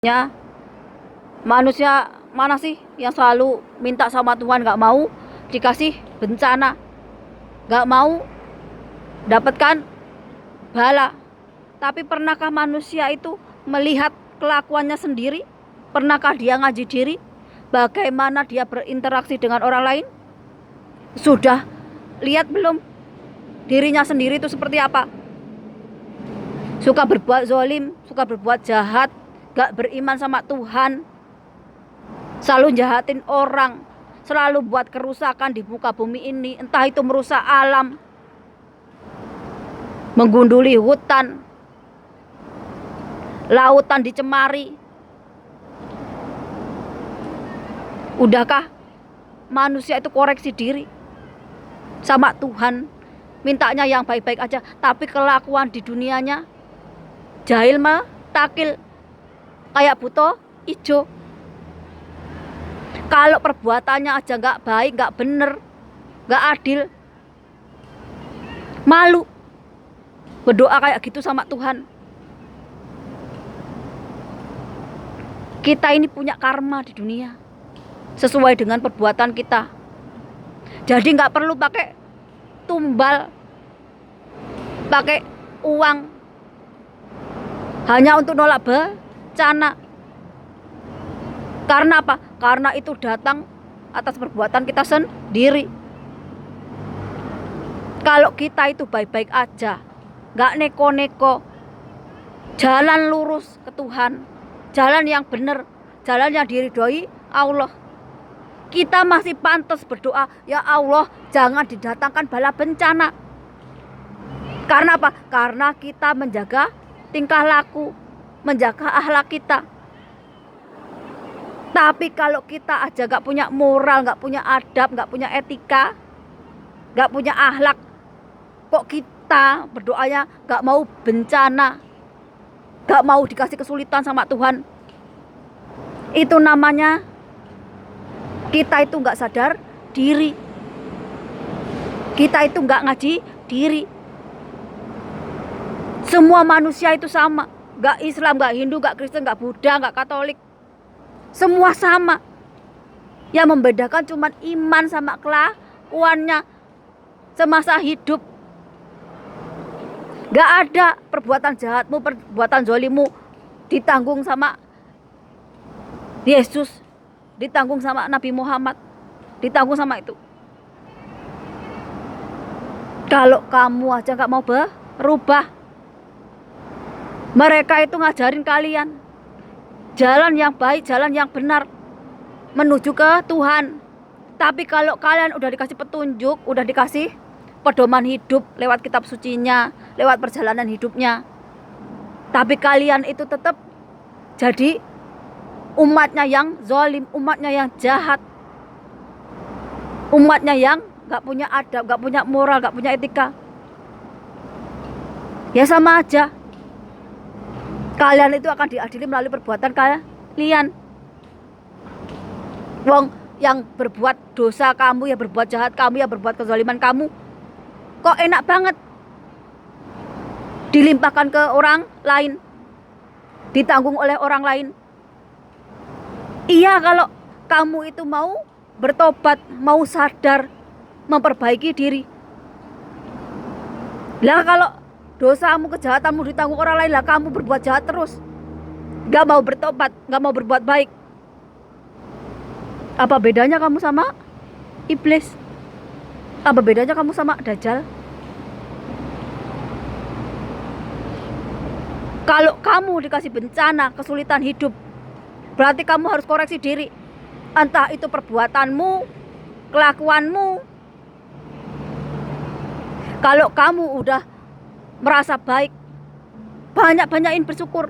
Ya, manusia mana sih yang selalu minta sama Tuhan, gak mau dikasih bencana, gak mau dapatkan bala. Tapi pernahkah manusia itu melihat kelakuannya sendiri? Pernahkah dia ngaji diri? Bagaimana dia berinteraksi dengan orang lain? Sudah lihat belum dirinya sendiri itu seperti apa? Suka berbuat zolim, suka berbuat jahat, gak beriman sama Tuhan, selalu jahatin orang, selalu buat kerusakan di muka bumi ini. Entah itu merusak alam, menggunduli hutan, lautan dicemari. Udahkah manusia itu koreksi diri sama Tuhan, mintanya yang baik-baik aja, tapi kelakuan di dunianya jahil mah takil kayak buto ijo. Kalau perbuatannya aja nggak baik, nggak bener, nggak adil, malu berdoa kayak gitu sama Tuhan. Kita ini punya karma di dunia sesuai dengan perbuatan kita. Jadi nggak perlu pakai tumbal, pakai uang hanya untuk nolak bencana. Karena apa? Karena itu datang atas perbuatan kita sendiri. Kalau kita itu baik-baik aja, gak neko-neko, jalan lurus ke Tuhan, jalan yang benar, jalan yang diridhoi Allah, kita masih pantas berdoa, ya Allah jangan didatangkan bala bencana. Karena apa? Karena kita menjaga tingkah laku, menjaga akhlak kita. Tapi kalau kita aja gak punya moral, gak punya adab, gak punya etika, gak punya akhlak, kok kita berdoanya gak mau bencana, gak mau dikasih kesulitan sama Tuhan? Itu namanya kita itu gak sadar diri, kita itu gak ngaji diri. Semua manusia itu sama, gak Islam, gak Hindu, gak Kristen, gak Buddha, gak Katolik, semua sama. Yang membedakan cuma iman sama kelakuannya semasa hidup. Gak ada perbuatan jahatmu, perbuatan zolimu ditanggung sama Yesus, ditanggung sama Nabi Muhammad, ditanggung sama itu. Kalau kamu aja gak mau berubah, mereka itu ngajarin kalian jalan yang baik, jalan yang benar menuju ke Tuhan. Tapi kalau kalian udah dikasih petunjuk, udah dikasih pedoman hidup lewat kitab sucinya, lewat perjalanan hidupnya, tapi kalian itu tetap jadi umatnya yang zalim, umatnya yang jahat, umatnya yang gak punya adab, gak punya moral, gak punya etika, ya sama aja. Kalian itu akan diadili melalui perbuatan kalian. Wong yang berbuat dosa kamu, yang berbuat jahat kamu, yang berbuat kezaliman kamu, kok enak banget dilimpahkan ke orang lain, ditanggung oleh orang lain. Iya, kalau kamu itu mau bertobat, mau sadar, memperbaiki diri. Lah kalau dosamu, kejahatanmu ditanggung orang lain, lah kamu berbuat jahat terus, gak mau bertobat, gak mau berbuat baik, apa bedanya kamu sama iblis? Apa bedanya kamu sama Dajjal? Kalau kamu dikasih bencana, kesulitan hidup, berarti kamu harus koreksi diri. Entah itu perbuatanmu, kelakuanmu. Kalau kamu udah merasa baik, banyak-banyakin bersyukur.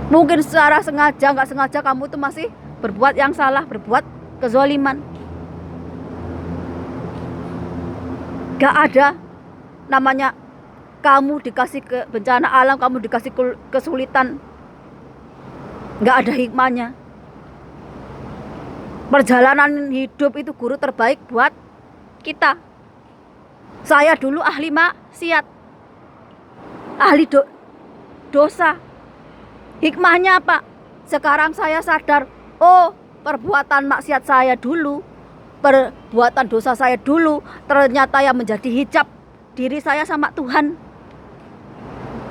Mungkin secara sengaja, nggak sengaja kamu itu masih berbuat yang salah, berbuat kezaliman. Gak ada namanya kamu dikasih bencana alam, kamu dikasih kesulitan, gak ada hikmahnya. Perjalanan hidup itu guru terbaik buat kita. Saya dulu ahli maksiat, ahli dosa, Hikmahnya apa? Sekarang saya sadar, oh, perbuatan maksiat saya dulu, perbuatan dosa saya dulu, ternyata yang menjadi hijab diri saya sama Tuhan.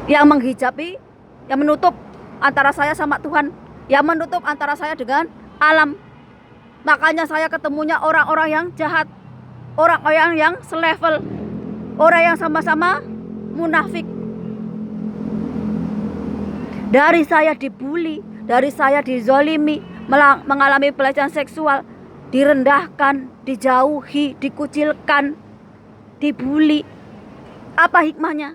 Yang menghijabi, yang menutup antara saya sama Tuhan, yang menutup antara saya dengan alam. Makanya saya ketemunya orang-orang yang jahat, orang-orang yang selevel, orang yang sama-sama munafik. Dari saya dibully, dari saya dizolimi, mengalami pelecehan seksual, direndahkan, dijauhi, dikucilkan, dibully. Apa hikmahnya?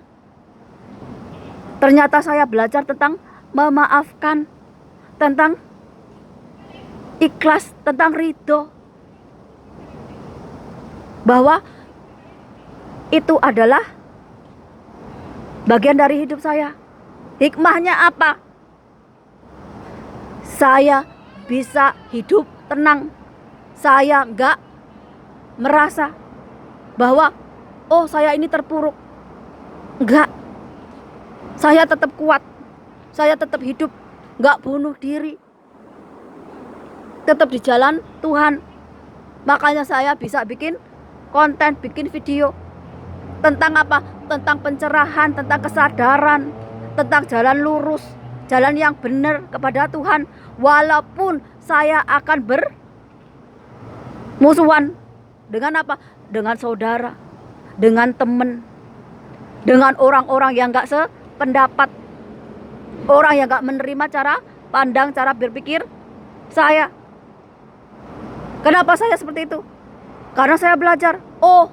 Ternyata saya belajar tentang memaafkan, tentang ikhlas, tentang ridho. Bahwa itu adalah bagian dari hidup saya. Hikmahnya apa? Saya bisa hidup tenang. Saya enggak merasa bahwa oh, saya ini terpuruk. Enggak. Saya tetap kuat. Saya tetap hidup, enggak bunuh diri. Tetap di jalan Tuhan. Makanya saya bisa bikin konten, bikin video tentang apa? Tentang pencerahan, tentang kesadaran, tentang jalan lurus, jalan yang benar kepada Tuhan. Walaupun saya akan bermusuhan dengan apa? Dengan saudara, dengan teman, dengan orang-orang yang gak sependapat, orang yang gak menerima cara pandang, cara berpikir saya. Kenapa saya seperti itu? Karena saya belajar, oh,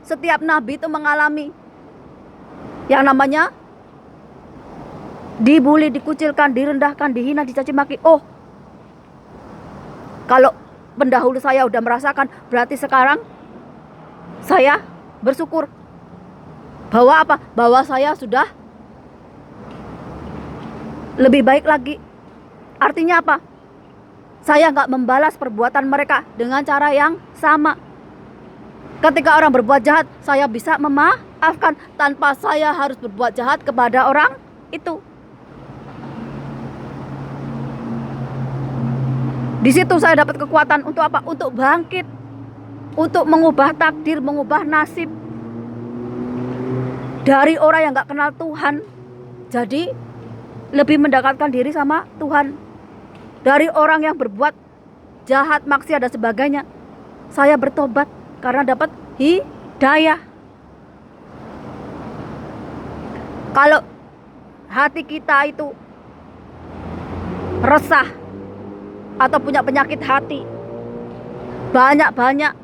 setiap nabi itu mengalami yang namanya dibully, dikucilkan, direndahkan, dihina, dicaci maki. Oh, kalau pendahulu saya udah merasakan, berarti sekarang saya bersyukur bahwa apa? Bahwa saya sudah lebih baik lagi. Artinya apa? Saya nggak membalas perbuatan mereka dengan cara yang sama. Ketika orang berbuat jahat, saya bisa memaafkan tanpa saya harus berbuat jahat kepada orang itu. Di situ saya dapat kekuatan untuk apa? Untuk bangkit, untuk mengubah takdir, mengubah nasib dari orang yang gak kenal Tuhan, jadi lebih mendekatkan diri sama Tuhan. Dari orang yang berbuat jahat, maksiat dan sebagainya, saya bertobat karena dapat hidayah. Kalau hati kita itu resah atau punya penyakit hati, banyak-banyak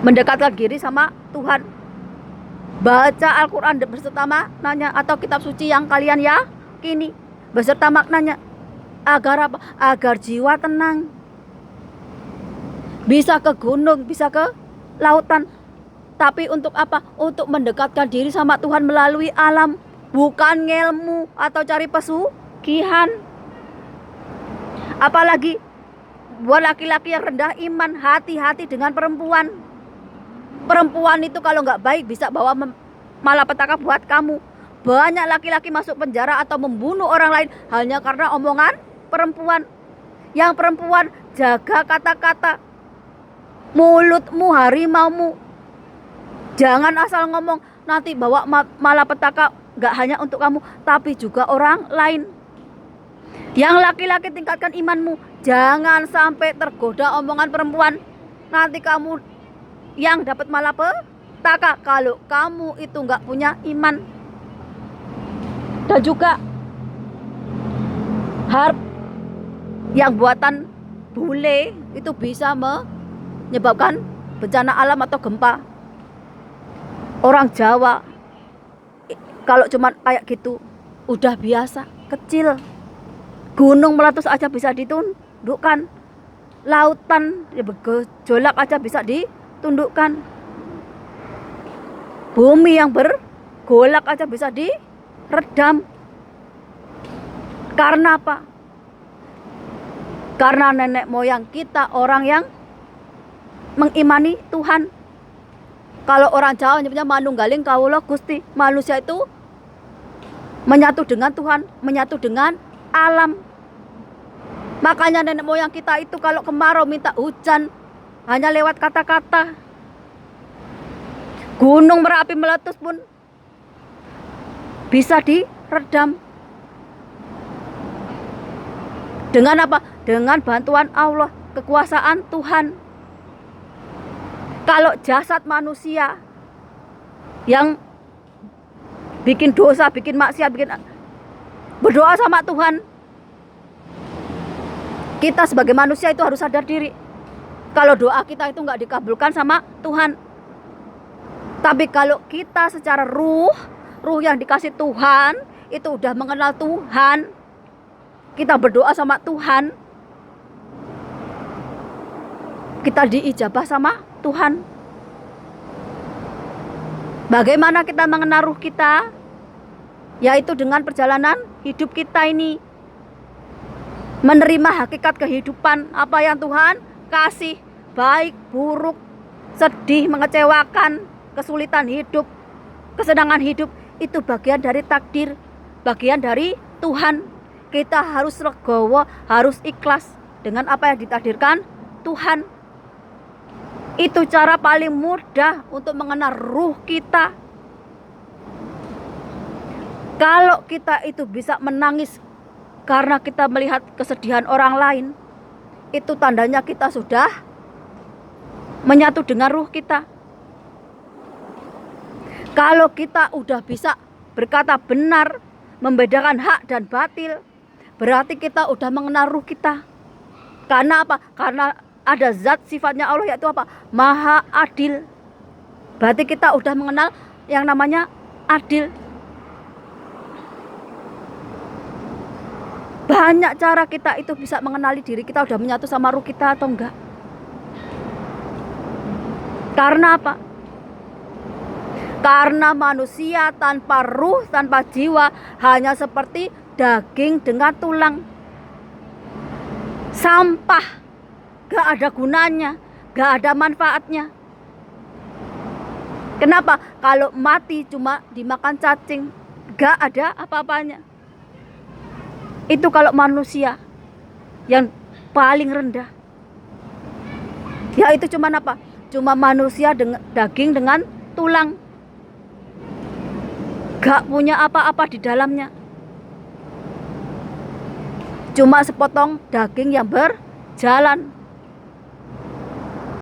mendekatkan diri sama Tuhan. Baca Al-Quran beserta maknanya atau kitab suci yang kalian yakini beserta maknanya. Agar apa? Agar jiwa tenang. Bisa ke gunung, bisa ke lautan. Tapi untuk apa? Untuk mendekatkan diri sama Tuhan melalui alam, bukan ngelmu atau cari pesugihan. Apalagi buat laki-laki yang rendah iman, hati-hati dengan perempuan. Perempuan itu kalau nggak baik bisa bawa malapetaka buat kamu. Banyak laki-laki masuk penjara atau membunuh orang lain hanya karena omongan perempuan. Yang perempuan, jaga kata-kata, mulutmu harimaumu. Jangan asal ngomong, nanti bawa malapetaka nggak hanya untuk kamu tapi juga orang lain. Yang laki-laki, tingkatkan imanmu. Jangan sampai tergoda omongan perempuan. Nanti kamu yang dapat malapetaka kalau kamu itu nggak punya iman. Dan juga harp yang buatan bule itu bisa menyebabkan bencana alam atau gempa. Orang Jawa kalau cuman kayak gitu udah biasa, kecil. Gunung meletus aja bisa ditundukkan. Lautan bergejolak aja bisa ditundukkan. Bumi yang bergolak aja bisa diredam. Karena apa? Karena nenek moyang kita orang yang mengimani Tuhan. Kalau orang Jawa nyebutnya manunggaling kawula Gusti. Manusia itu menyatu dengan Tuhan, menyatu dengan alam. Makanya nenek moyang kita itu kalau kemarau minta hujan hanya lewat kata-kata. Gunung Merapi meletus pun bisa diredam. Dengan apa? Dengan bantuan Allah, kekuasaan Tuhan. Kalau jasad manusia yang bikin dosa, bikin maksiat, berdoa sama Tuhan, kita sebagai manusia itu harus sadar diri. Kalau doa kita itu nggak dikabulkan sama Tuhan. Tapi kalau kita secara ruh yang dikasih Tuhan, itu udah mengenal Tuhan, kita berdoa sama Tuhan, kita diijabah sama Tuhan. Bagaimana kita mengenal ruh kita? Yaitu dengan perjalanan hidup kita ini, menerima hakikat kehidupan, apa yang Tuhan kasih, baik, buruk, sedih, mengecewakan, kesulitan hidup, kesenangan hidup, itu bagian dari takdir, bagian dari Tuhan. Kita harus legowo, harus ikhlas dengan apa yang ditakdirkan Tuhan. Itu cara paling mudah untuk mengenal ruh kita. Kalau kita itu bisa menangis karena kita melihat kesedihan orang lain, itu tandanya kita sudah menyatu dengan ruh kita. Kalau kita udah bisa berkata benar, membedakan hak dan batil, berarti kita udah mengenal ruh kita. Karena apa? Karena ada zat sifatnya Allah, yaitu apa? Maha adil. Berarti kita udah mengenal yang namanya adil. Banyak cara kita itu bisa mengenali diri kita udah menyatu sama ruh kita atau enggak. Karena apa? Karena manusia tanpa ruh, tanpa jiwa, hanya seperti daging dengan tulang. Sampah, gak ada gunanya, gak ada manfaatnya. Kenapa? Kalau mati cuma dimakan cacing, gak ada apa-apanya. Itu kalau manusia yang paling rendah. Ya itu cuma apa? Cuma manusia dengan daging dengan tulang. Gak punya apa-apa di dalamnya. Cuma sepotong daging yang berjalan.